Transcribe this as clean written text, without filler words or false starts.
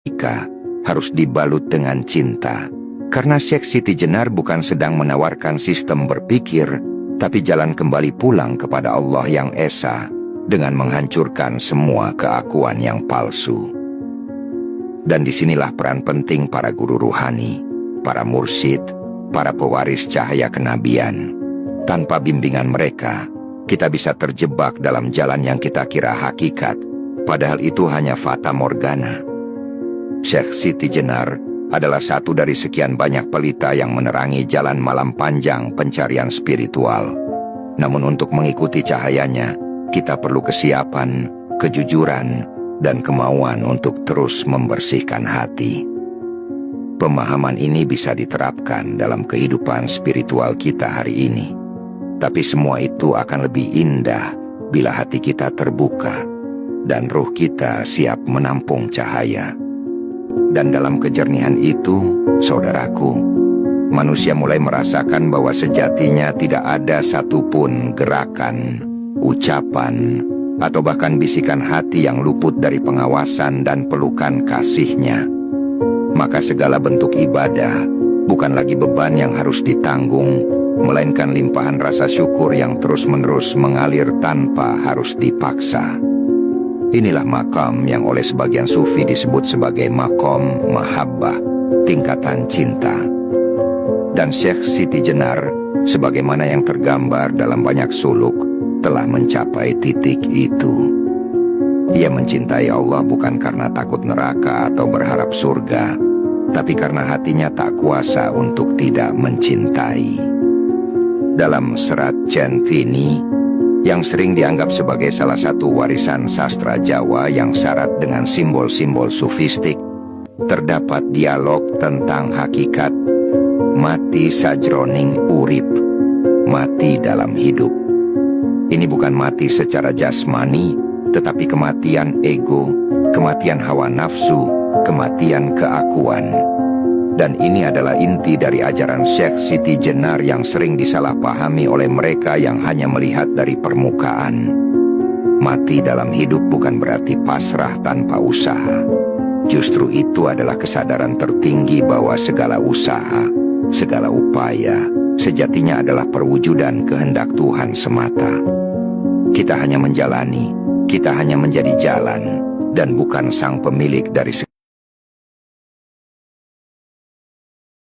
Ika harus dibalut dengan cinta. Karena Syekh Siti Jenar bukan sedang menawarkan sistem berpikir, tapi jalan kembali pulang kepada Allah yang esa dengan menghancurkan semua keakuan yang palsu. Dan disinilah peran penting para guru ruhani, para mursyid, para pewaris cahaya kenabian. Tanpa bimbingan mereka, kita bisa terjebak dalam jalan yang kita kira hakikat, padahal itu hanya fata morgana. Syekh Siti Jenar adalah satu dari sekian banyak pelita yang menerangi jalan malam panjang pencarian spiritual. Namun untuk mengikuti cahayanya, kita perlu kesiapan, kejujuran, dan kemauan untuk terus membersihkan hati. Pemahaman ini bisa diterapkan dalam kehidupan spiritual kita hari ini. Tapi semua itu akan lebih indah bila hati kita terbuka dan ruh kita siap menampung cahaya. Dan dalam kejernihan itu, saudaraku, manusia mulai merasakan bahwa sejatinya tidak ada satupun gerakan, ucapan, atau bahkan bisikan hati yang luput dari pengawasan dan pelukan kasihnya. Maka segala bentuk ibadah bukan lagi beban yang harus ditanggung, melainkan limpahan rasa syukur yang terus-menerus mengalir tanpa harus dipaksa. Inilah makam yang oleh sebagian sufi disebut sebagai makom mahabbah, tingkatan cinta. Dan Syekh Siti Jenar, sebagaimana yang tergambar dalam banyak suluk, telah mencapai titik itu. Ia mencintai Allah bukan karena takut neraka atau berharap surga, tapi karena hatinya tak kuasa untuk tidak mencintai. Dalam serat Centini, yang sering dianggap sebagai salah satu warisan sastra Jawa yang syarat dengan simbol-simbol sufistik, terdapat dialog tentang hakikat mati sajroning urip, mati dalam hidup. Ini bukan mati secara jasmani, tetapi kematian ego, kematian hawa nafsu, kematian keakuan. Dan ini adalah inti dari ajaran Syekh Siti Jenar yang sering disalahpahami oleh mereka yang hanya melihat dari permukaan. Mati dalam hidup bukan berarti pasrah tanpa usaha. Justru itu adalah kesadaran tertinggi bahwa segala usaha, segala upaya, sejatinya adalah perwujudan kehendak Tuhan semata. Kita hanya menjalani, kita hanya menjadi jalan, dan bukan sang pemilik dari segala